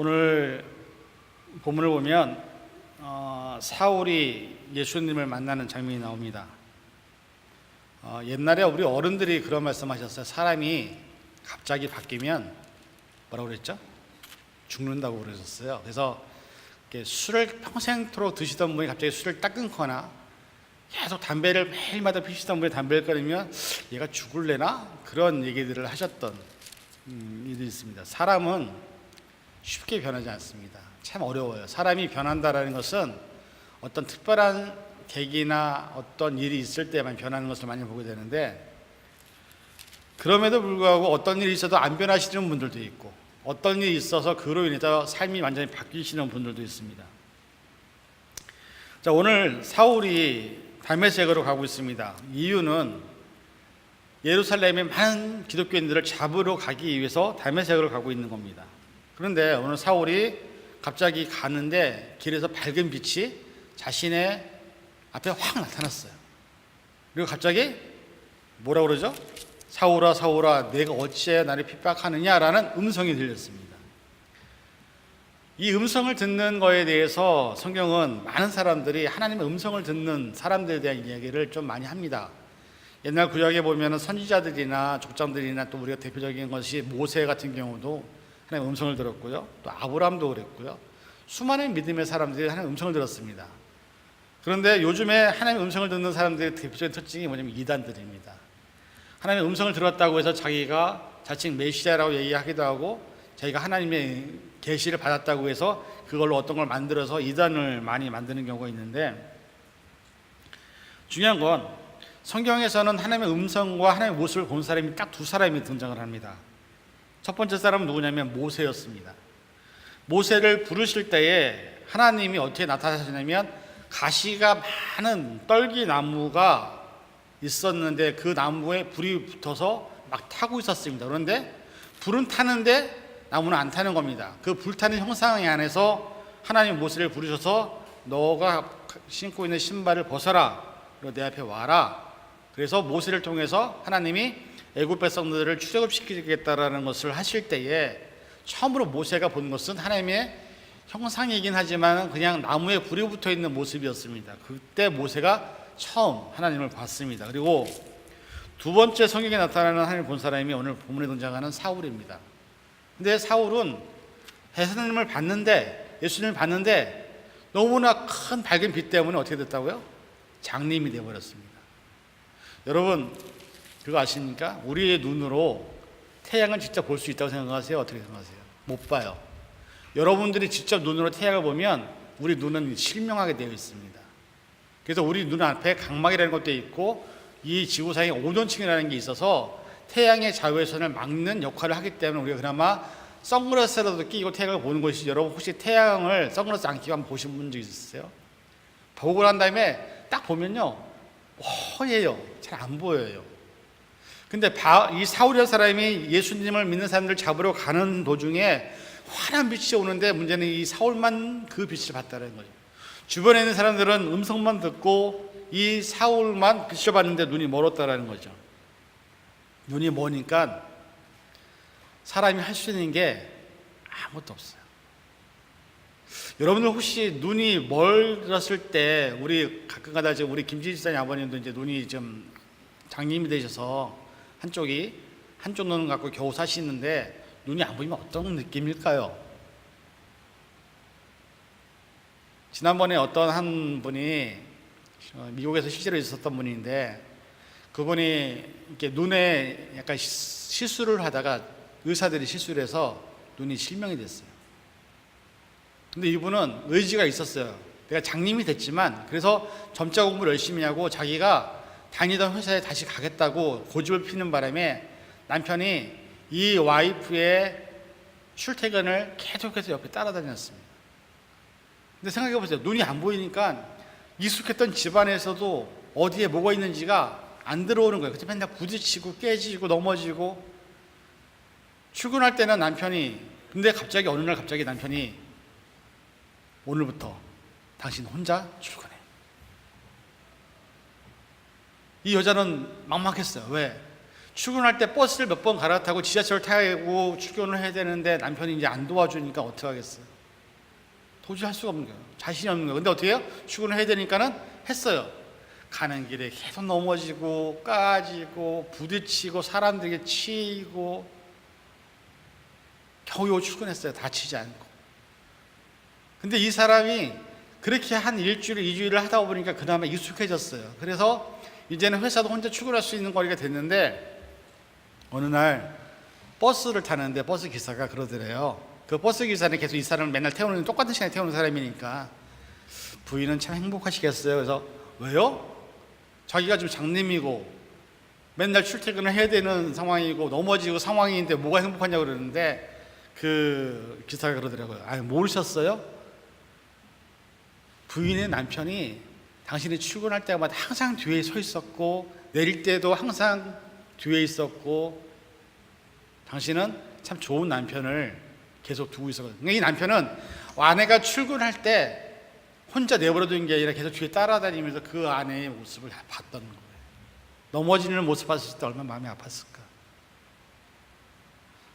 오늘 본문을 보면 사울이 예수님을 만나는 장면이 나옵니다. 옛날에 우리 어른들이 그런 말씀하셨어요. 사람이 갑자기 바뀌면 뭐라고 그랬죠? 죽는다고 그러셨어요. 그래서 술을 평생토록 드시던 분이 갑자기 술을 딱 끊거나 계속 담배를 매일마다 피시던 분이 담배를 끊으면 얘가 죽을래나? 그런 얘기들을 하셨던 일이 있습니다. 사람은 쉽게 변하지 않습니다. 참 어려워요. 사람이 변한다라는 것은 어떤 특별한 계기나 어떤 일이 있을 때만 변하는 것을 많이 보게 되는데, 그럼에도 불구하고 어떤 일이 있어도 안 변하시는 분들도 있고, 어떤 일이 있어서 그로 인해서 삶이 완전히 바뀌시는 분들도 있습니다. 자, 오늘 사울이 다메섹으로 가고 있습니다. 이유는 예루살렘의 많은 기독교인들을 잡으러 가기 위해서 다메섹으로 가고 있는 겁니다. 그런데 오늘 사울이 갑자기 가는데 길에서 밝은 빛이 자신의 앞에 확 나타났어요. 그리고 갑자기 뭐라고 그러죠? 사울아 사울아 내가 어찌해 나를 핍박하느냐라는 음성이 들렸습니다. 이 음성을 듣는 거에 대해서 성경은 많은 사람들이 하나님의 음성을 듣는 사람들에 대한 이야기를 좀 많이 합니다. 옛날 구약에 보면 선지자들이나 족장들이나 또 우리가 대표적인 것이 모세 같은 경우도 하나님의 음성을 들었고요. 또 아브라함도 그랬고요. 수많은 믿음의 사람들이 하나님의 음성을 들었습니다. 그런데 요즘에 하나님의 음성을 듣는 사람들의 대표적인 특징이 뭐냐면 이단들입니다. 하나님의 음성을 들었다고 해서 자기가 자칭 메시아라고 얘기하기도 하고, 자기가 하나님의 계시를 받았다고 해서 그걸로 어떤 걸 만들어서 이단을 많이 만드는 경우가 있는데, 중요한 건 성경에서는 하나님의 음성과 하나님의 모습을 본 사람이 딱 두 사람이 등장을 합니다. 첫 번째 사람은 누구냐면 모세였습니다. 모세를 부르실 때에 하나님이 어떻게 나타나셨냐면, 가시가 많은 떨기나무가 있었는데 그 나무에 불이 붙어서 막 타고 있었습니다. 그런데 불은 타는데 나무는 안 타는 겁니다. 그 불타는 형상 안에서 하나님 모세를 부르셔서 너가 신고 있는 신발을 벗어라, 그리고 내 앞에 와라. 그래서 모세를 통해서 하나님이 애굽 백성들을 출애굽시키겠다라는 것을 하실 때에 처음으로 모세가 본 것은 하나님의 형상이긴 하지만 그냥 나무에 불이 붙어 있는 모습이었습니다. 그때 모세가 처음 하나님을 봤습니다. 그리고 두 번째 성경에 나타나는 하나님을 본 사람이 오늘 본문에 등장하는 사울입니다. 근데 사울은 예수님을 봤는데 너무나 큰 밝은 빛 때문에 어떻게 됐다고요? 장님이 되어버렸습니다. 여러분 그거 아십니까? 우리의 눈으로 태양을 직접 볼 수 있다고 생각하세요? 어떻게 생각하세요? 못 봐요. 여러분들이 직접 눈으로 태양을 보면 우리 눈은 실명하게 되어 있습니다. 그래서 우리 눈 앞에 각막이라는 것도 있고 이 지구상에 오존층이라는 게 있어서 태양의 자외선을 막는 역할을 하기 때문에 우리가 그나마 선글라스라도 끼고 태양을 보는 것이지. 여러분 혹시 태양을 선글라스 안 끼고 한번 보신 분 적 있으세요? 보고 난 다음에 딱 보면요 허예요. 잘 안 보여요. 근데 이 사울이라는 사람이 예수님을 믿는 사람들을 잡으러 가는 도중에 환한 빛이 오는데, 문제는 이 사울만 그 빛을 봤다는 거죠. 주변에 있는 사람들은 음성만 듣고 이 사울만 빛을 봤는데 눈이 멀었다는 거죠. 눈이 머니까 사람이 할 수 있는 게 아무것도 없어요. 여러분들 혹시 눈이 멀었을 때, 우리 가끔가다 우리 김진희 집사님 아버님도 이제 눈이 좀 장님이 되셔서 한쪽 눈을 갖고 겨우 사시는데 눈이 안 보이면 어떤 느낌일까요? 지난번에 어떤 한 분이 미국에서 실제로 있었던 분인데, 그분이 이렇게 눈에 약간 시술을 하다가 의사들이 실수를 해서 눈이 실명이 됐어요. 근데 이분은 의지가 있었어요. 내가 장님이 됐지만 그래서 점자 공부를 열심히 하고 자기가 다니던 회사에 다시 가겠다고 고집을 피는 바람에 남편이 이 와이프의 출퇴근을 계속해서 옆에 따라다녔습니다. 근데 생각해 보세요. 눈이 안 보이니까 익숙했던 집안에서도 어디에 뭐가 있는지가 안 들어오는 거예요. 그래서 맨날 부딪히고 깨지고 넘어지고. 출근할 때는 남편이, 근데 갑자기 어느 날 갑자기 남편이 오늘부터 당신 혼자 출근해. 이 여자는 막막했어요. 왜? 출근할 때 버스를 몇 번 갈아타고 지하철 타고 출근을 해야 되는데 남편이 이제 안 도와주니까 어떻게 하겠어요? 도저히 할 수가 없는 거예요. 자신이 없는 거예요. 근데 어떻게 해요? 출근을 해야 되니까는 했어요. 가는 길에 계속 넘어지고 까지고 부딪히고 사람들에게 치이고 겨우 출근했어요. 다치지 않고. 근데 이 사람이 그렇게 한 일주일, 2주일을 하다 보니까 그나마 익숙해졌어요. 그래서 이제는 회사도 혼자 출근할 수 있는 거리가 됐는데 어느 날 버스를 타는데 버스 기사가 그러더래요. 그 버스 기사는 계속 이 사람을 맨날 태우는, 똑같은 시간에 태우는 사람이니까 부인은 참 행복하시겠어요. 그래서 왜요? 자기가 지금 장님이고 맨날 출퇴근을 해야 되는 상황이고 넘어지고 상황인데 뭐가 행복하냐고 그러는데 그 기사가 그러더라고요. 아니, 모르셨어요? 부인의 남편이 당신이 출근할 때마다 항상 뒤에 서 있었고 내릴 때도 항상 뒤에 있었고 당신은 참 좋은 남편을 계속 두고 있었거든요. 이 남편은 아내가 출근할 때 혼자 내버려둔 게 아니라 계속 뒤에 따라다니면서 그 아내의 모습을 봤던 거예요. 넘어지는 모습 봤을 때 얼마나 마음이 아팠을까.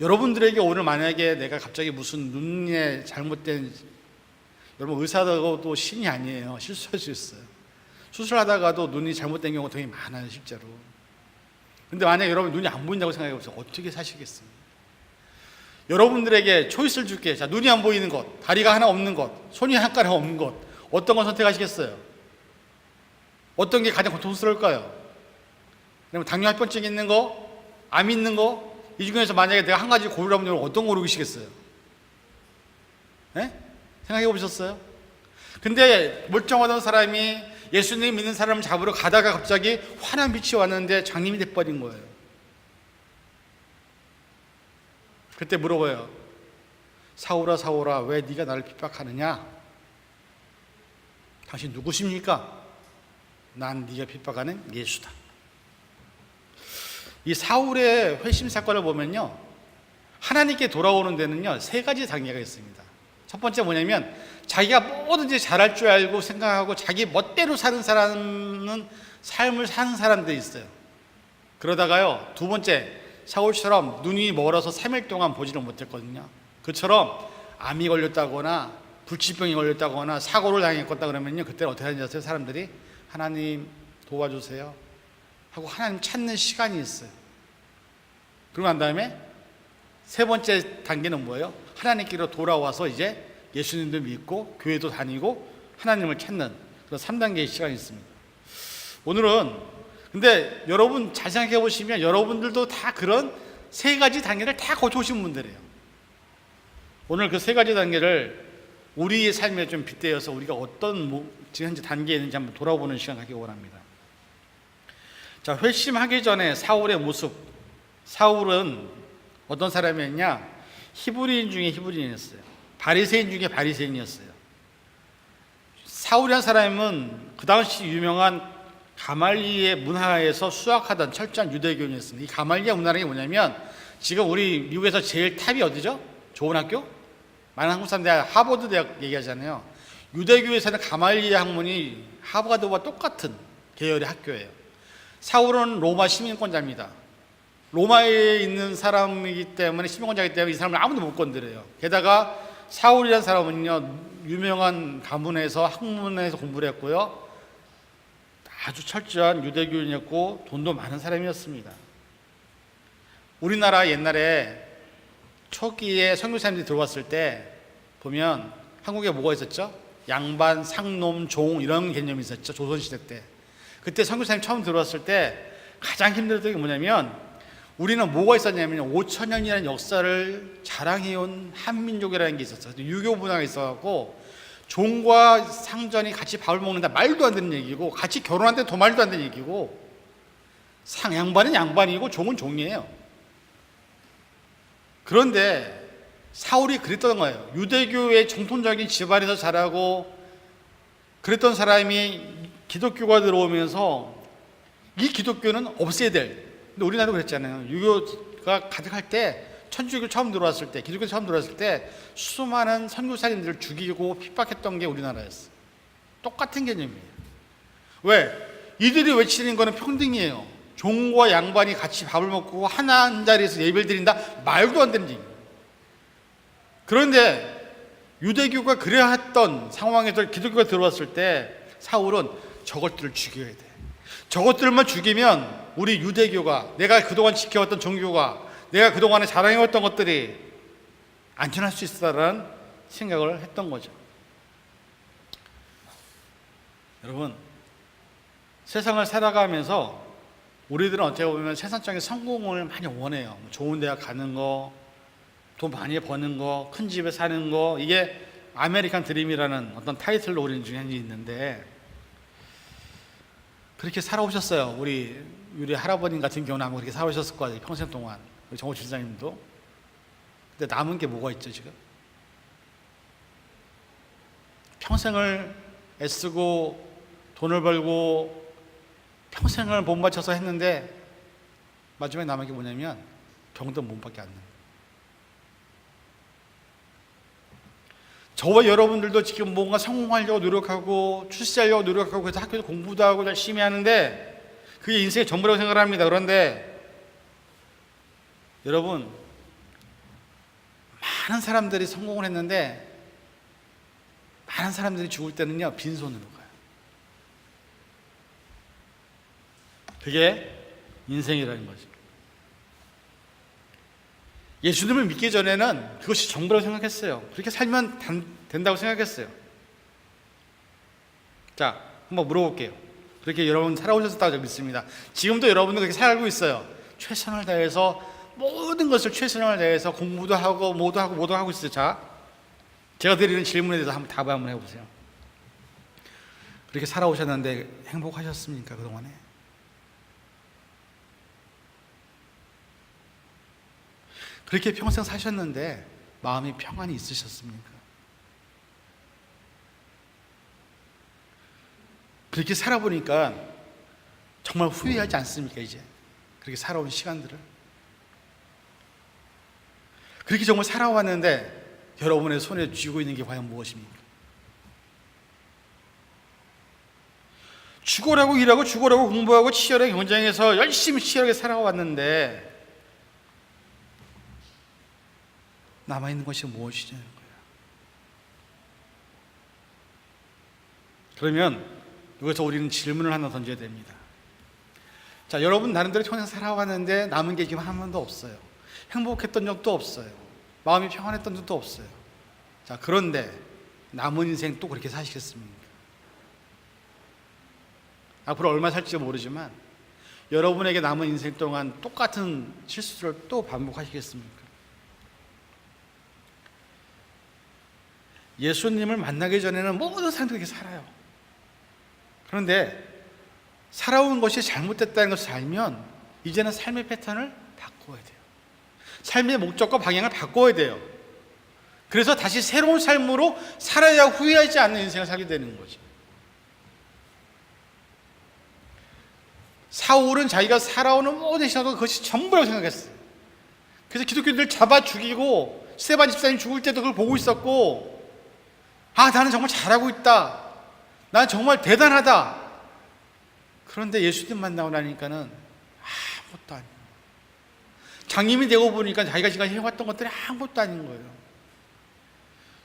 여러분들에게 오늘 만약에 내가 갑자기 무슨 눈에 잘못된, 여러분 의사도 신이 아니에요. 실수할 수 있어요. 수술하다가도 눈이 잘못된 경우가 되게 많아요, 실제로. 근데 만약에 여러분 눈이 안 보인다고 생각해 보세요. 어떻게 사시겠어요? 여러분들에게 초이스를 줄게. 자, 눈이 안 보이는 것, 다리가 하나 없는 것, 손이 한 가락 없는 것, 어떤 걸 선택하시겠어요? 어떤 게 가장 고통스러울까요? 그러면 당뇨합병증 있는 거, 암 있는 거, 이 중에서 만약에 내가 한 가지 고르라면 어떤 거 고르시겠어요? 네? 생각해 보셨어요? 근데 멀쩡하던 사람이 예수님 믿는 사람을 잡으러 가다가 갑자기 환한 빛이 왔는데 장님이 돼버린 거예요. 그때 물어봐요. 사울아 사울아 왜 네가 나를 핍박하느냐? 당신 누구십니까? 난 네가 핍박하는 예수다. 이 사울의 회심 사건을 보면요, 하나님께 돌아오는 데는요 3가지 단계가 있습니다. 첫 번째 뭐냐면 자기가 뭐든지 잘할 줄 알고 생각하고 자기 멋대로 사는 사람은 삶을 사는 사람들이 있어요. 그러다가요, 두 번째 사울처럼 눈이 멀어서 3일 동안 보지를 못했거든요. 그처럼 암이 걸렸다거나 불치병이 걸렸다거나 사고를 당했다 그러면요, 그때 어떻게 하는지 아세요? 사람들이 하나님 도와주세요 하고 하나님 찾는 시간이 있어요. 그러고 난 다음에 세 번째 단계는 뭐예요? 하나님께로 돌아와서 이제 예수님도 믿고 교회도 다니고 하나님을 찾는 그런 3단계의 시간이 있습니다. 오늘은 근데 여러분 잘 생각해 보시면 여러분들도 다 그런 3가지 단계를 다 거쳐오신 분들이에요. 오늘 그 3가지 단계를 우리의 삶에 좀 빗대어서 우리가 어떤 지금 현재 단계에 있는지 한번 돌아보는 시간 갖기 원합니다. 자, 회심하기 전에 사울의 모습. 사울은 어떤 사람이었냐? 히브리인 중에 히브리인이었어요. 바리새인 중에 바리새인이었어요. 사울이라는 사람은 그 당시 유명한 가말리의 문화에서 수학하던 철저한 유대교인이었습니다. 이 가말리의 문화라는 게 뭐냐면 지금 우리 미국에서 제일 탑이 어디죠? 좋은 학교? 많은 한국 사람들 하버드 대학 얘기하잖아요. 유대교에서는 가말리의 학문이 하버드와 똑같은 계열의 학교예요. 사울은 로마 시민권자입니다. 로마에 있는 사람이기 때문에 시민권자이기 때문에 이 사람을 아무도 못 건드려요. 게다가 사울이라는 사람은요 유명한 가문에서 학문에서 공부를 했고요, 아주 철저한 유대교인이었고 돈도 많은 사람이었습니다. 우리나라 옛날에 초기에 선교사님들이 들어왔을 때 보면 한국에 뭐가 있었죠? 양반, 상놈, 종 이런 개념이 있었죠. 조선시대 때. 그때 선교사님 처음 들어왔을 때 가장 힘들었던 게 뭐냐면 우리는 뭐가 있었냐면 5,000년이라는 역사를 자랑해온 한민족이라는 게 있었어요. 유교 문화가 있어갖고 종과 상전이 같이 밥을 먹는다 말도 안 되는 얘기고, 같이 결혼한데 더 말도 안 되는 얘기고, 양반은 양반이고 종은 종이에요. 그런데 사울이 그랬던 거예요. 유대교의 정통적인 집안에서 자라고 그랬던 사람이 기독교가 들어오면서 이 기독교는 없애야 될, 근데 우리나라도 그랬잖아요. 유교가 가득할 때, 천주교 처음 들어왔을 때, 기독교 처음 들어왔을 때 수많은 선교사님들을 죽이고 핍박했던 게 우리나라였어요. 똑같은 개념이에요. 왜? 이들이 외치는 거는 평등이에요. 종과 양반이 같이 밥을 먹고 하나 한 자리에서 예배를 드린다? 말도 안 되는 얘기예요. 그런데 유대교가 그래야 했던 상황에서 기독교가 들어왔을 때 사울은 저것들을 죽여야 돼. 저것들만 죽이면 우리 유대교가, 내가 그동안 지켜왔던 종교가, 내가 그동안에 자랑해왔던 것들이 안전할 수 있다라는 생각을 했던 거죠. 여러분, 세상을 살아가면서 우리들은 어떻게 보면 세상적인 성공을 많이 원해요. 좋은 대학 가는 거, 돈 많이 버는 거, 큰 집에 사는 거, 이게 아메리칸 드림이라는 어떤 타이틀로 우리는 중에 있는데, 그렇게 살아오셨어요. 우리 할아버님 같은 경우는 아마 그렇게 살아오셨을 거예요. 평생 동안. 우리 정호 집사님도. 근데 남은 게 뭐가 있죠, 지금? 평생을 애쓰고 돈을 벌고 평생을 못 바쳐서 했는데 마지막에 남은 게 뭐냐면 병든 몸밖에 안 나요. 저와 여러분들도 지금 뭔가 성공하려고 노력하고 출세하려고 노력하고 그래서 학교에서 공부도 하고 열심히 하는데 그게 인생의 전부라고 생각을 합니다. 그런데 여러분, 많은 사람들이 성공을 했는데 많은 사람들이 죽을 때는요 빈손으로 가요. 그게 인생이라는 거죠. 예수님을 믿기 전에는 그것이 전부라고 생각했어요. 그렇게 살면 된다고 생각했어요. 자, 한번 물어볼게요. 그렇게 여러분 살아오셨다고 믿습니다. 지금도 여러분은 그렇게 살고 있어요. 최선을 다해서 모든 것을 최선을 다해서 공부도 하고 뭐도 하고 있어요. 자, 제가 드리는 질문에 대해서 한번 답을 한번 해보세요. 그렇게 살아오셨는데 행복하셨습니까? 그동안에? 그렇게 평생 사셨는데 마음이 평안이 있으셨습니까? 그렇게 살아보니까 정말 후회하지 않습니까? 이제 그렇게 살아온 시간들을 그렇게 정말 살아왔는데 여러분의 손에 쥐고 있는 게 과연 무엇입니까? 죽어라고 일하고 죽어라고 공부하고 치열하게 경쟁해서 열심히 치열하게 살아왔는데 남아있는 것이 무엇이냐는 거예요. 그러면 여기서 우리는 질문을 하나 던져야 됩니다. 자, 여러분 나름대로 평생 살아왔는데 남은 게 지금 한 번도 없어요. 행복했던 적도 없어요. 마음이 평안했던 적도 없어요. 자, 그런데 남은 인생 또 그렇게 사시겠습니까? 앞으로 얼마 살지 모르지만 여러분에게 남은 인생 동안 똑같은 실수를 또 반복하시겠습니까? 예수님을 만나기 전에는 모든 사람들이 그렇게 살아요. 그런데 살아온 것이 잘못됐다는 것을 알면 이제는 삶의 패턴을 바꿔야 돼요. 삶의 목적과 방향을 바꿔야 돼요. 그래서 다시 새로운 삶으로 살아야 후회하지 않는 인생을 살게 되는 거죠. 사울은 자기가 살아오는 모든 시간도 그것이 전부라고 생각했어요. 그래서 기독교인들 잡아 죽이고 스데반 집사님 죽을 때도 그걸 보고 있었고, 아, 나는 정말 잘하고 있다. 나는 정말 대단하다. 그런데 예수님 만나고 나니까는 아무것도 아니에요. 장님이 되고 보니까 자기가 지금 해왔던 것들이 아무것도 아닌 거예요.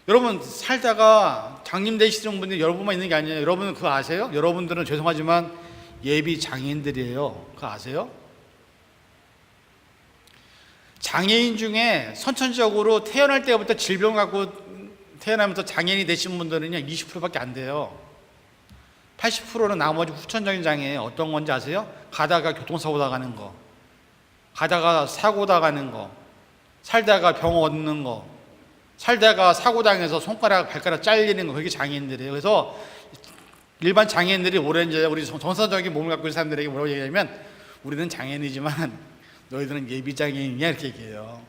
여러분 살다가 장님 되시는 분들이 여러분만 있는 게 아니에요. 여러분 그거 아세요? 여러분들은 죄송하지만 예비 장애인들이에요. 그거 아세요? 장애인 중에 선천적으로 태어날 때부터 질병 갖고 태어나면서 장애인이 되신 분들은요 20%밖에 안 돼요. 80%는 나머지 후천적인 장애예요. 어떤 건지 아세요? 가다가 교통사고 나가는 거, 가다가 사고 나가는 거, 살다가 병 얻는 거, 살다가 사고 당해서 손가락 발가락 잘리는 거, 그게 장애인들이에요. 그래서 일반 장애인들이 오랜 우리 정서적인 몸을 갖고 있는 사람들에게 뭐라고 얘기하냐면 우리는 장애인이지만 너희들은 예비 장애인이야 이렇게 얘기해요.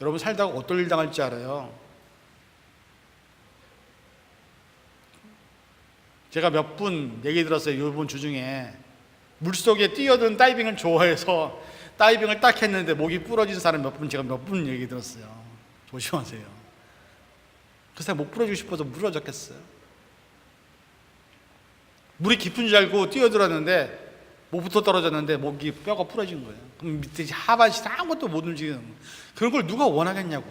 여러분 살다가 어떨 일 당할지 알아요? 제가 몇 분 얘기 들었어요. 이번 주 중에 물속에 뛰어드는 다이빙을 좋아해서 다이빙을 딱 했는데 목이 부러진 사람 제가 몇 분 얘기 들었어요. 조심하세요. 그 사람 목 부러지고 싶어서 부러졌겠어요. 물이 깊은 줄 알고 뛰어들었는데 목부터 떨어졌는데 목이 뼈가 부러진 거예요. 그럼 밑에 하반신 아무것도 못 움직이는 거예요. 그런 걸 누가 원하겠냐고.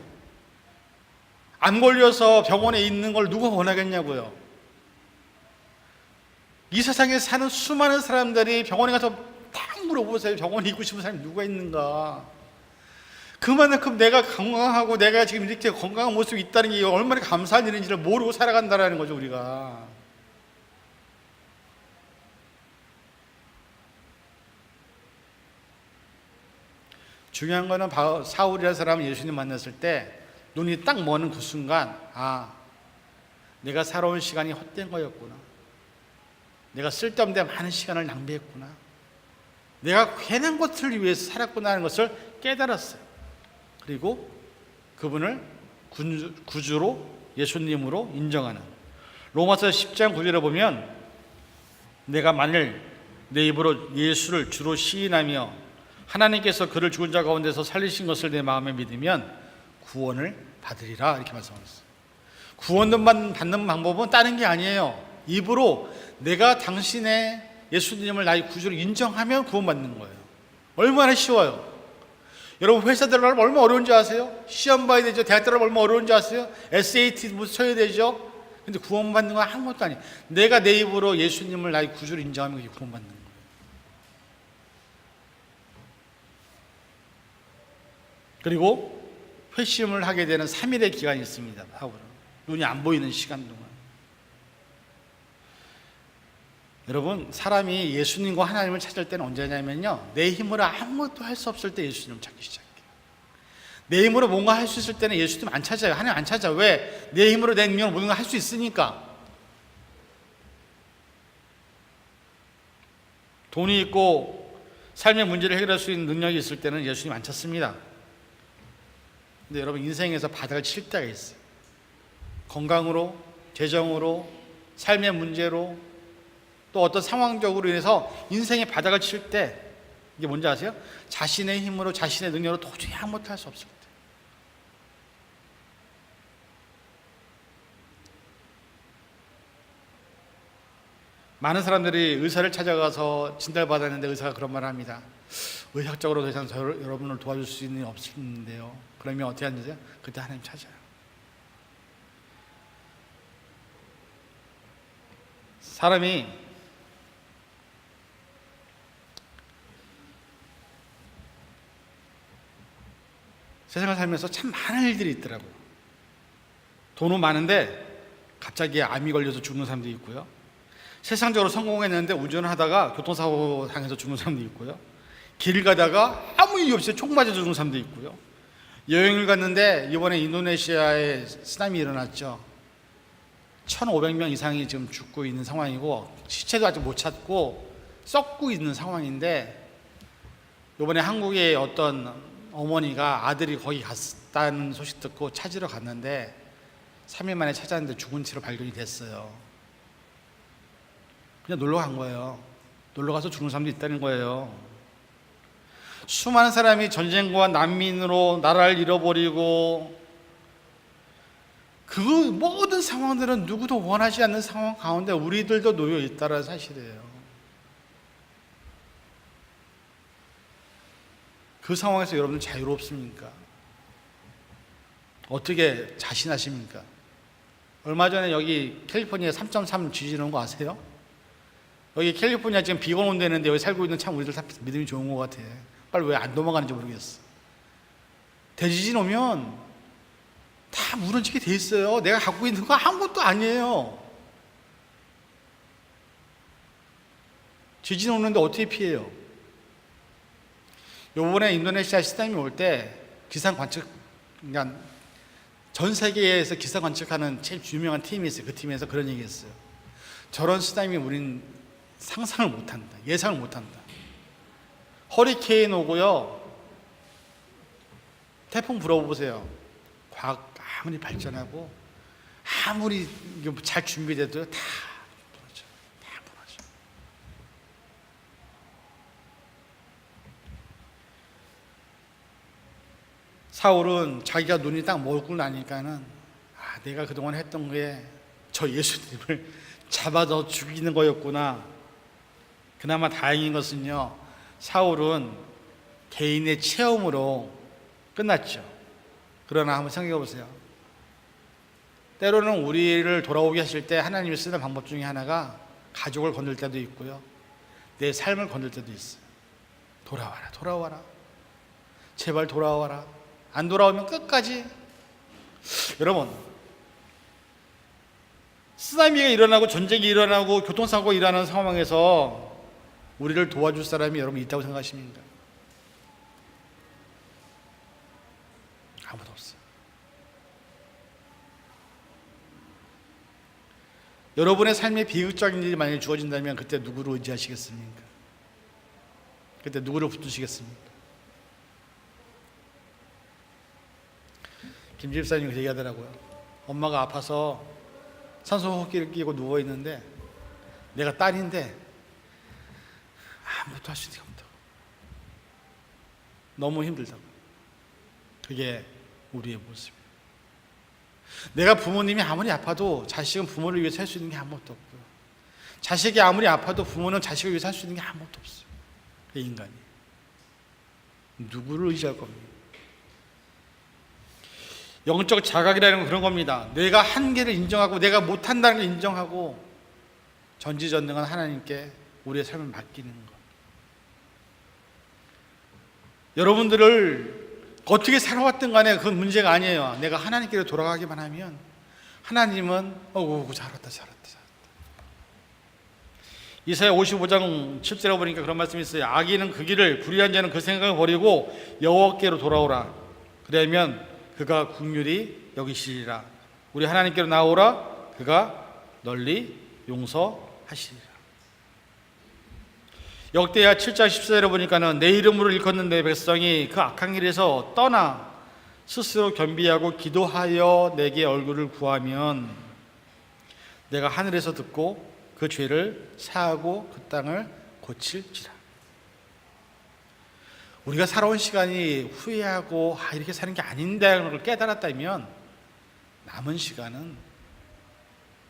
암 걸려서 병원에 있는 걸 누가 원하겠냐고요. 이 세상에 사는 수많은 사람들이 병원에 가서 딱 물어보세요. 병원에 있고 싶은 사람이 누가 있는가. 그만큼 내가 건강하고 내가 지금 이렇게 건강한 모습이 있다는 게 얼마나 감사한 일인지를 모르고 살아간다는 거죠, 우리가. 중요한 거는 사울이라는 사람은 예수님 만났을 때 눈이 딱 머는 그 순간, 아, 내가 살아온 시간이 헛된 거였구나. 내가 쓸데없는 많은 시간을 낭비했구나. 내가 괜한 것을 위해서 살았구나 하는 것을 깨달았어요. 그리고 그분을 구주로 예수님으로 인정하는, 로마서 10장 9절에 보면 내가 만일 내 입으로 예수를 주로 시인하며 하나님께서 그를 죽은 자 가운데서 살리신 것을 내 마음에 믿으면 구원을 받으리라, 이렇게 말씀하셨어요. 구원만 받는 방법은 다른 게 아니에요. 입으로 내가 당신의 예수님을 나의 구주로 인정하면 구원받는 거예요. 얼마나 쉬워요. 여러분 회사 들어가면 얼마나 어려운지 아세요? 시험 봐야 되죠. 대학 들어가면 얼마나 어려운지 아세요? SAT 쳐야 되죠. 근데 구원받는 건 아무것도 아니에요. 내가 내 입으로 예수님을 나의 구주로 인정하면 그게 구원받는 거예요. 그리고 회심을 하게 되는 3일의 기간이 있습니다. 사울은 눈이 안 보이는 시간 동안. 여러분, 사람이 예수님과 하나님을 찾을 때는 언제냐면요, 내 힘으로 아무것도 할 수 없을 때 예수님을 찾기 시작해요. 내 힘으로 뭔가 할 수 있을 때는 예수님 안 찾아요. 하나님 안 찾아. 왜? 내 힘으로 내 능력으로 모든 걸 할 수 있으니까. 돈이 있고 삶의 문제를 해결할 수 있는 능력이 있을 때는 예수님 안 찾습니다. 근데 여러분, 인생에서 바닥을 칠 때가 있어요. 건강으로, 재정으로, 삶의 문제로, 또 어떤 상황적으로 인해서 인생의 바닥을 칠 때, 이게 뭔지 아세요? 자신의 힘으로, 자신의 능력으로 도저히 아무것도 할 수 없을 때. 많은 사람들이 의사를 찾아가서 진단을 받았는데 의사가 그런 말을 합니다. 의학적으로 더 이상 여러분을 도와줄 수 있는 일이 없는데요. 그러면 어떻게 하는지요? 그때 하나님 찾아요. 사람이 세상을 살면서 참 많은 일들이 있더라고요. 돈은 많은데 갑자기 암이 걸려서 죽는 사람도 있고요. 세상적으로 성공했는데 운전을 하다가 교통사고 당해서 죽는 사람도 있고요. 길 가다가 아무 이유 없이 총 맞아 죽는 사람도 있고요. 여행을 갔는데 이번에 인도네시아에 쓰나미 일어났죠. 1,500명 이상이 지금 죽고 있는 상황이고 시체도 아직 못 찾고 썩고 있는 상황인데, 이번에 한국의 어떤 어머니가 아들이 거기 갔다는 소식 듣고 찾으러 갔는데 3일 만에 찾았는데 죽은 채로 발견이 됐어요. 그냥 놀러 간 거예요. 놀러 가서 죽는 사람도 있다는 거예요. 수많은 사람이 전쟁과 난민으로 나라를 잃어버리고, 그 모든 상황들은 누구도 원하지 않는 상황 가운데 우리들도 놓여 있다는 사실이에요. 그 상황에서 여러분들 자유롭습니까? 어떻게 자신하십니까? 얼마 전에 여기 캘리포니아에 3.3 지진 온 거 아세요? 여기 캘리포니아 지금 비가 온다는데 여기 살고 있는 참 우리들 다 믿음이 좋은 것 같아. 빨리 왜 안 도망가는지 모르겠어. 대지진 오면 다 무너지게 돼 있어요. 내가 갖고 있는 거 아무것도 아니에요. 지진 오는데 어떻게 피해요? 요번에 인도네시아 쓰나미 올 때 기상 관측, 그러니까 전 세계에서 기상 관측하는 제일 유명한 팀이 있어요. 그 팀에서 그런 얘기 했어요. 저런 쓰나미 우린 상상을 못한다. 예상을 못한다. 허리케인 오고요, 태풍 불어보세요. 과학 아무리 발전하고 아무리 잘 준비돼도 다 무너져. 다 무너져. 사울은 자기가 눈이 딱 멀고 나니까는, 아, 내가 그동안 했던 게 저 예수님을 잡아서 죽이는 거였구나. 그나마 다행인 것은요, 사울은 개인의 체험으로 끝났죠. 그러나 한번 생각해 보세요. 때로는 우리를 돌아오게 하실 때 하나님이 쓰는 방법 중에 하나가 가족을 건들 때도 있고요, 내 삶을 건들 때도 있어요. 돌아와라, 돌아와라, 제발 돌아와라. 안 돌아오면 끝까지. 여러분, 쓰나미가 일어나고 전쟁이 일어나고 교통사고가 일어나는 상황에서 우리를 도와줄 사람이 여러분 있다고 생각하십니까? 아무도 없어요. 여러분의 삶에 비극적인 일이 만약에 주어진다면 그때 누구를 의지하시겠습니까? 그때 누구를 붙드시겠습니까? 김 집사님이 그렇게 얘기하더라고요. 엄마가 아파서 산소호흡기를 끼고 누워있는데 내가 딸인데 아무것도 할 수 있는 게 없다고. 너무 힘들다고. 그게 우리의 모습이에요. 내가 부모님이 아무리 아파도 자식은 부모를 위해서 할 수 있는 게 아무것도 없고요, 자식이 아무리 아파도 부모는 자식을 위해서 할 수 있는 게 아무것도 없어요. 그 인간이 누구를 의지할 겁니까? 영적 자각이라는 건 그런 겁니다. 내가 한계를 인정하고 내가 못한다는 걸 인정하고 전지전능한 하나님께 우리의 삶을 맡기는 것. 여러분들을 어떻게 살아왔든 간에 그건 문제가 아니에요. 내가 하나님께로 돌아가기만 하면 하나님은 잘했다. 이사야 55장 7절에 보니까 그런 말씀이 있어요. 악인은 그 길을, 불의한 자는 그 생각을 버리고 여호와께로 돌아오라. 그러면 그가 긍휼히 여기시리라. 우리 하나님께로 나오라. 그가 널리 용서하시리라. 역대하 7장 14절에 보니까는 내 이름으로 일컫는 내 백성이 그 악한 길에서 떠나 스스로 겸비하고 기도하여 내게 얼굴을 구하면 내가 하늘에서 듣고 그 죄를 사하고 그 땅을 고칠지라. 우리가 살아온 시간이 후회하고 이렇게 사는 게 아닌다는 걸 깨달았다면 남은 시간은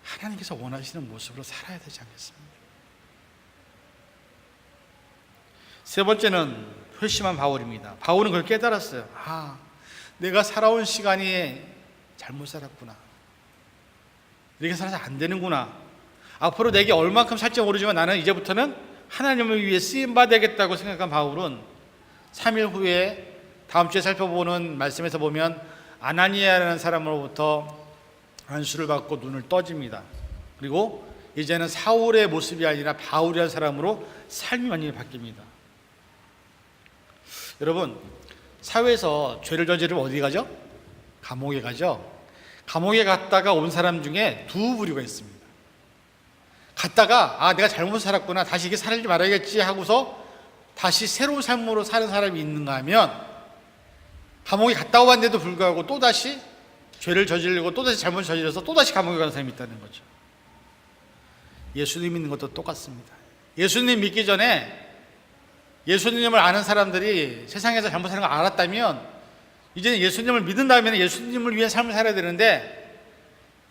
하나님께서 원하시는 모습으로 살아야 되지 않겠습니까? 세 번째는 회심한 바울입니다. 바울은 그걸 깨달았어요. 내가 살아온 시간이 잘못 살았구나. 이렇게 살아서 안 되는구나. 앞으로 내게 얼만큼 살지 모르지만 나는 이제부터는 하나님을 위해 쓰임받아야겠다고 생각한 바울은 3일 후에 다음 주에 살펴보는 말씀에서 보면 아나니아라는 사람으로부터 안수를 받고 눈을 떠집니다. 그리고 이제는 사울의 모습이 아니라 바울이라는 사람으로 삶이 완전히 바뀝니다. 여러분, 사회에서 죄를 저지르면 어디 가죠? 감옥에 가죠. 감옥에 갔다가 온 사람 중에 두 부류가 있습니다. 갔다가 내가 잘못 살았구나, 다시 이렇게 살지 말아야겠지 하고서 다시 새로운 삶으로 사는 사람이 있는가 하면, 감옥에 갔다 왔는데도 불구하고 또다시 죄를 저지르고 또다시 잘못 저질러서 또다시 감옥에 가는 사람이 있다는 거죠. 예수님 믿는 것도 똑같습니다. 예수님 믿기 전에 예수님을 아는 사람들이 세상에서 잘못 사는 걸 알았다면 이제는 예수님을 믿은 다음에는 예수님을 위한 삶을 살아야 되는데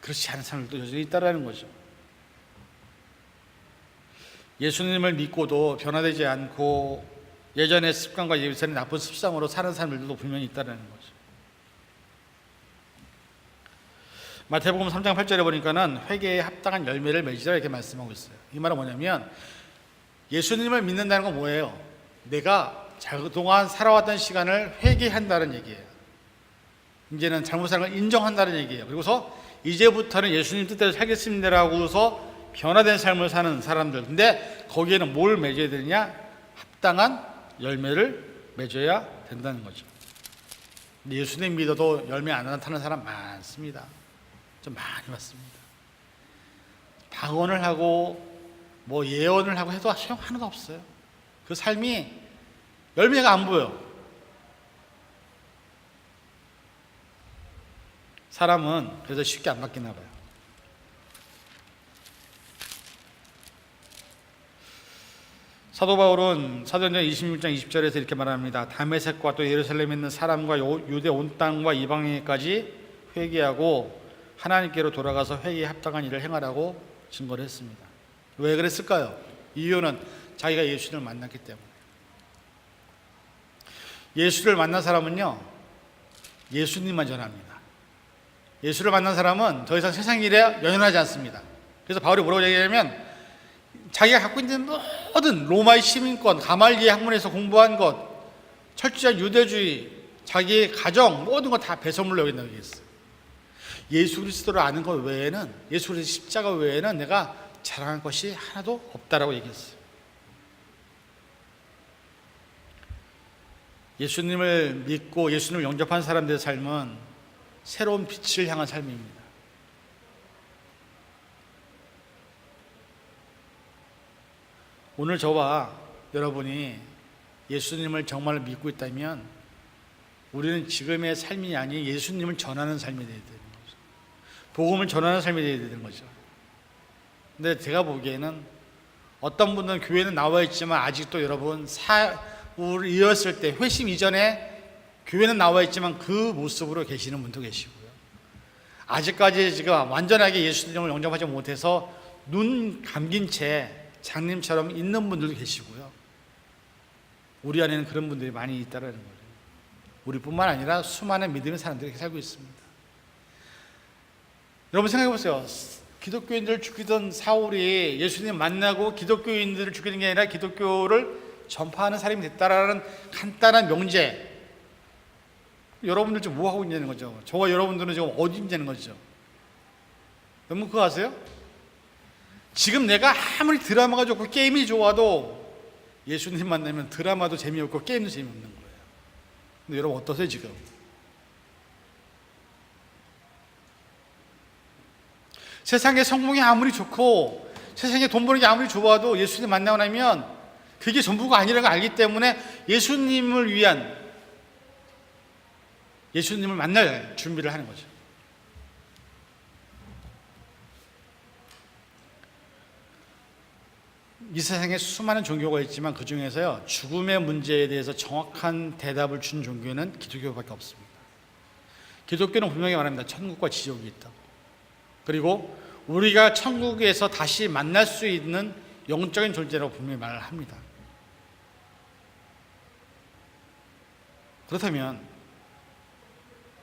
그렇지 않은 사람들도 여전히 있다는 거죠. 예수님을 믿고도 변화되지 않고 예전의 습관과 예전의 나쁜 습성으로 사는 사람들도 분명히 있다는 거죠. 마태복음 3장 8절에 보니까는 회개에 합당한 열매를 맺으라 이렇게 말씀하고 있어요. 이 말은 뭐냐면 예수님을 믿는다는 건 뭐예요? 내가 그동안 살아왔던 시간을 회개한다는 얘기예요. 이제는 잘못 산 걸 인정한다는 얘기예요. 그리고서 이제부터는 예수님 뜻대로 살겠습니다라고서 변화된 삶을 사는 사람들. 근데 거기에는 뭘 맺어야 되느냐? 합당한 열매를 맺어야 된다는 거죠. 예수님 믿어도 열매 안 나타나는 사람 많습니다. 좀 많이 봤습니다. 방언을 하고 예언을 하고 해도 소용 하나도 없어요. 그 삶이 열매가 안 보여. 사람은 그래서 쉽게 안 바뀌나 봐요. 사도 바울은 사도행전 26장 20절에서 이렇게 말합니다. 다메섹과 또 예루살렘에 있는 사람과 유대 온 땅과 이방인에까지 회개하고 하나님께로 돌아가서 회개에 합당한 일을 행하라고 증거를 했습니다. 왜 그랬을까요? 이유는 자기가 예수를 만났기 때문에. 예수를 만난 사람은요, 예수님만 전합니다. 예수를 만난 사람은 더 이상 세상 일에 연연하지 않습니다. 그래서 바울이 뭐라고 얘기하냐면, 자기가 갖고 있는 모든 로마의 시민권, 가말리의 학문에서 공부한 것, 철저한 유대주의, 자기의 가정, 모든 것 다 배설물로 여긴다고 얘기했어요. 예수 그리스도를 아는 것 외에는, 예수 그리스도 십자가 외에는 내가 자랑할 것이 하나도 없다라고 얘기했어요. 예수님을 믿고 예수님을 영접한 사람들의 삶은 새로운 빛을 향한 삶입니다. 오늘 저와 여러분이 예수님을 정말 믿고 있다면 우리는 지금의 삶이 아닌 예수님을 전하는 삶이 되어야 되는 거죠. 복음을 전하는 삶이 되어야 되는 거죠. 근데 제가 보기에는 어떤 분들은 교회는 나와 있지만 아직도 여러분 사울이었을 때 회심 이전에 교회는 나와 있지만 그 모습으로 계시는 분도 계시고요. 아직까지 지금 완전하게 예수님을 영접하지 못해서 눈 감긴 채 장님처럼 있는 분들도 계시고요. 우리 안에는 그런 분들이 많이 있다는 거예요. 우리뿐만 아니라 수많은 믿음의 사람들이 살고 있습니다. 여러분 생각해 보세요. 기독교인들을 죽이던 사울이 예수님 만나고 기독교인들을 죽이는 게 아니라 기독교를 전파하는 사람이 됐다라는 간단한 명제. 여러분들 지금 뭐 하고 있냐는 거죠. 저와 여러분들은 지금 어디 있냐는 거죠. 여러분 그거 아세요? 지금 내가 아무리 드라마가 좋고 게임이 좋아도 예수님 만나면 드라마도 재미없고 게임도 재미없는 거예요. 근데 여러분 어떠세요 지금? 세상에 성공이 아무리 좋고 세상에 돈 버는 게 아무리 좋아도 예수님 만나고 나면 그게 전부가 아니라는 걸 알기 때문에 예수님을 위한, 예수님을 만날 준비를 하는 거죠. 이 세상에 수많은 종교가 있지만 그 중에서요, 죽음의 문제에 대해서 정확한 대답을 준 종교는 기독교밖에 없습니다. 기독교는 분명히 말합니다. 천국과 지옥이 있다고. 그리고 우리가 천국에서 다시 만날 수 있는 영적인 존재라고 분명히 말을 합니다. 그렇다면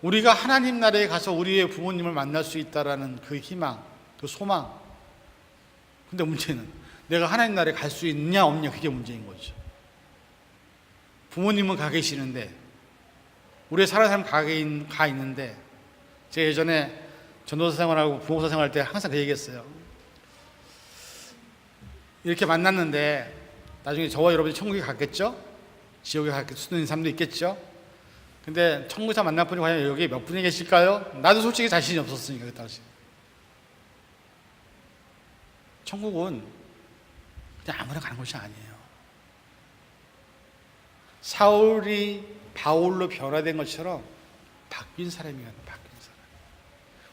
우리가 하나님 나라에 가서 우리의 부모님을 만날 수 있다라는 그 희망, 그 소망. 근데 문제는 내가 하나님 나라에 갈 수 있냐 없냐, 그게 문제인 거죠. 부모님은 가 계시는데 우리의 살아가는 사람 가 있는데, 제가 예전에 전도사 생활하고 부모사 생활할 때 항상 그 얘기했어요. 이렇게 만났는데 나중에 저와 여러분이 천국에 갔겠죠? 지옥에 갈 수도 있는 사람도 있겠죠? 근데 천국에서 만날 분이 과연 여기 몇 분이 계실까요? 나도 솔직히 자신이 없었으니까 그 당시. 천국은 그냥 아무나 가는 곳이 아니에요. 사울이 바울로 변화된 것처럼 바뀐 사람이에요. 바뀐 사람.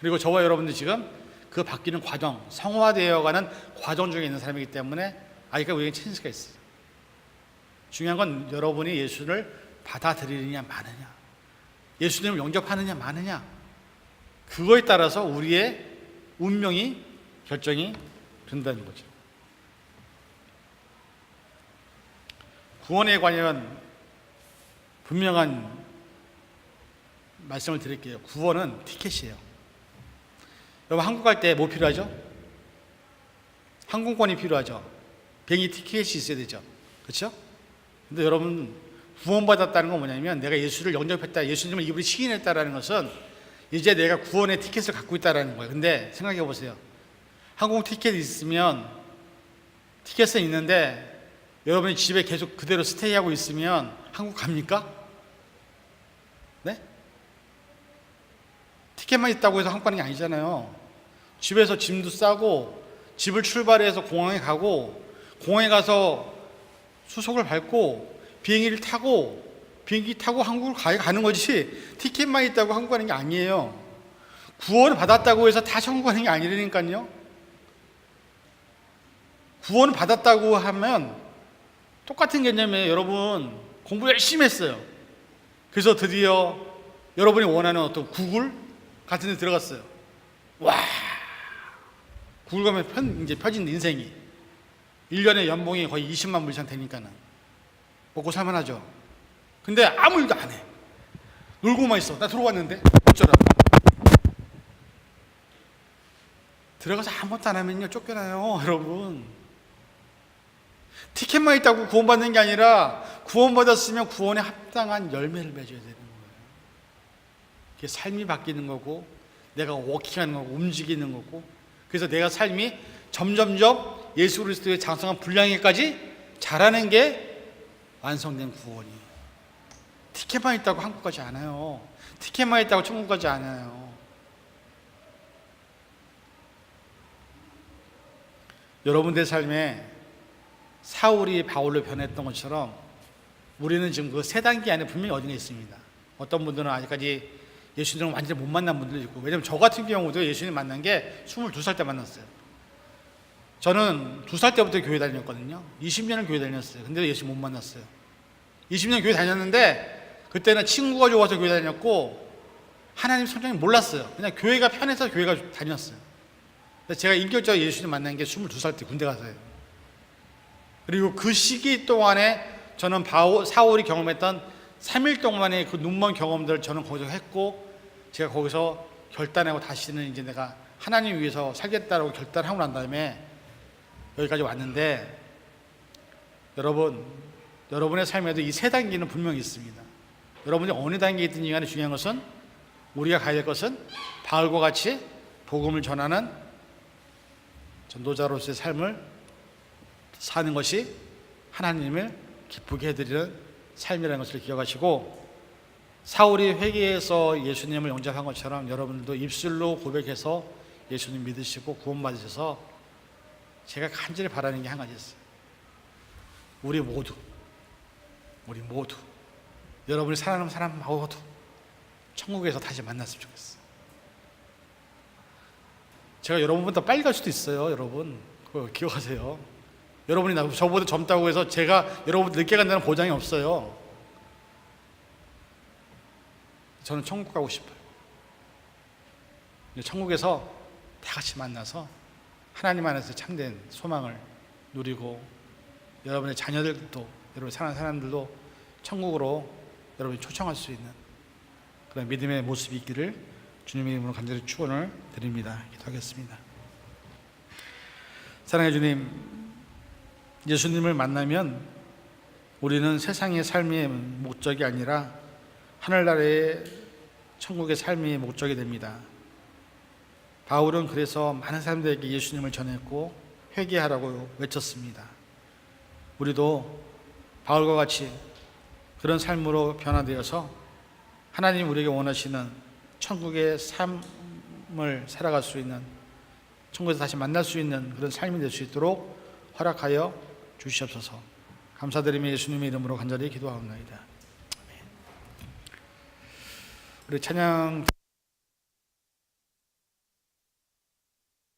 그리고 저와 여러분들 지금 그 바뀌는 과정, 성화되어가는 과정 중에 있는 사람이기 때문에 아직까지 우리에게 찬스가 있어요. 중요한 건 여러분이 예수를 받아들이느냐 마느냐, 예수님을 영접하느냐 마느냐, 그거에 따라서 우리의 운명이 결정이 된다는 거죠. 구원에 관한 분명한 말씀을 드릴게요. 구원은 티켓이에요. 여러분 한국 갈 때 뭐 필요하죠? 항공권이 필요하죠. 비행기 티켓이 있어야 되죠. 그렇죠? 근데 여러분 구원받았다는 건 뭐냐면, 내가 예수를 영접했다, 예수님을 입으로 시인했다라는 것은 이제 내가 구원의 티켓을 갖고 있다라는 거예요. 근데 생각해 보세요. 항공 티켓이 있으면, 티켓은 있는데 여러분이 집에 계속 그대로 스테이하고 있으면 한국 갑니까? 네? 티켓만 있다고 해서 한국 가는 게 아니잖아요. 집에서 짐도 싸고, 집을 출발해서 공항에 가고, 공항에 가서 수속을 밟고, 비행기를 타고, 비행기 타고 한국을 가는 거지, 티켓만 있다고 한국 가는 게 아니에요. 구원을 받았다고 해서 다 천국 가는 게 아니라니까요. 구원을 받았다고 하면 똑같은 개념이에요. 여러분 공부 열심히 했어요. 그래서 드디어 여러분이 원하는 어떤 구글 같은 데 들어갔어요. 와, 구글 가면 이제 펴진 인생이. 1년에 연봉이 거의 20만 불 이상 되니까는 먹고 살만하죠. 근데 아무 일도 안 해. 놀고만 있어. 나 들어왔는데 어쩌라고. 들어가서 아무것도 안 하면요 쫓겨나요, 여러분. 티켓만 있다고 구원받는 게 아니라 구원받았으면 구원에 합당한 열매를 맺어야 되는 거예요. 그게 삶이 바뀌는 거고, 내가 워킹하는 거고, 움직이는 거고, 그래서 내가 삶이 점점점 예수 그리스도의 장성한 분량에까지 자라는 게 완성된 구원이에요. 티켓만 있다고 한국 가지 않아요. 티켓만 있다고 천국 가지 않아요. 여러분들 삶에 사울이 바울로 변했던 것처럼 우리는 지금 그 세 단계 안에 분명히 어딘가 있습니다. 어떤 분들은 아직까지 예수님을 완전히 못 만난 분들도 있고, 왜냐면 저 같은 경우도 예수님 만난 게 22살 때 만났어요. 저는 2살 때부터 교회 다녔거든요. 20년을 교회 다녔어요. 근데 예수 못 만났어요. 20년 교회 다녔는데 그때는 친구가 좋아서 교회 다녔고 하나님 성경을 몰랐어요. 그냥 교회가 편해서 교회가 다녔어요. 제가 인격적으로 예수님 만난 게 22살 때 군대 가서요. 그리고 그 시기 동안에 저는 사울이 경험했던 3일 동안의 그 눈먼 경험들을 저는 거기서 했고, 제가 거기서 결단하고 다시는 이제 내가 하나님 위해서 살겠다라고 결단하고 난 다음에 여기까지 왔는데, 여러분의 삶에도 이 세 단계는 분명히 있습니다. 여러분이 어느 단계에 있든지 간에 중요한 것은, 우리가 가야 될 것은 바울과 같이 복음을 전하는 전도자로서의 삶을 사는 것이 하나님을 기쁘게 해드리는 삶이라는 것을 기억하시고, 사울이 회개해서 예수님을 영접한 것처럼 여러분들도 입술로 고백해서 예수님 믿으시고 구원받으셔서, 제가 간절히 바라는 게 한 가지 있어요. 우리 모두 여러분이 사랑하는 사람 모두 천국에서 다시 만났으면 좋겠어요. 제가 여러분보다 빨리 갈 수도 있어요. 여러분 그거 기억하세요. 여러분이 저보다 젊다고 해서 제가 여러분보다 늦게 간다는 보장이 없어요. 저는 천국 가고 싶어요. 천국에서 다 같이 만나서 하나님 안에서 참된 소망을 누리고, 여러분의 자녀들도, 여러분 사랑하는 사람들도 천국으로 여러분이 초청할 수 있는 그런 믿음의 모습이 있기를 주님의 이름으로 간절히 축원을 드립니다. 기도하겠습니다. 사랑해 주님, 예수님을 만나면 우리는 세상의 삶의 목적이 아니라 하늘나라의 천국의 삶이 목적이 됩니다. 바울은 그래서 많은 사람들에게 예수님을 전했고 회개하라고 외쳤습니다. 우리도 바울과 같이 그런 삶으로 변화되어서 하나님 우리에게 원하시는 천국의 삶을 살아갈 수 있는, 천국에서 다시 만날 수 있는 그런 삶이 될 수 있도록 허락하여 주시옵소서. 감사드리며 예수님의 이름으로 간절히 기도하옵나이다. 우리 찬양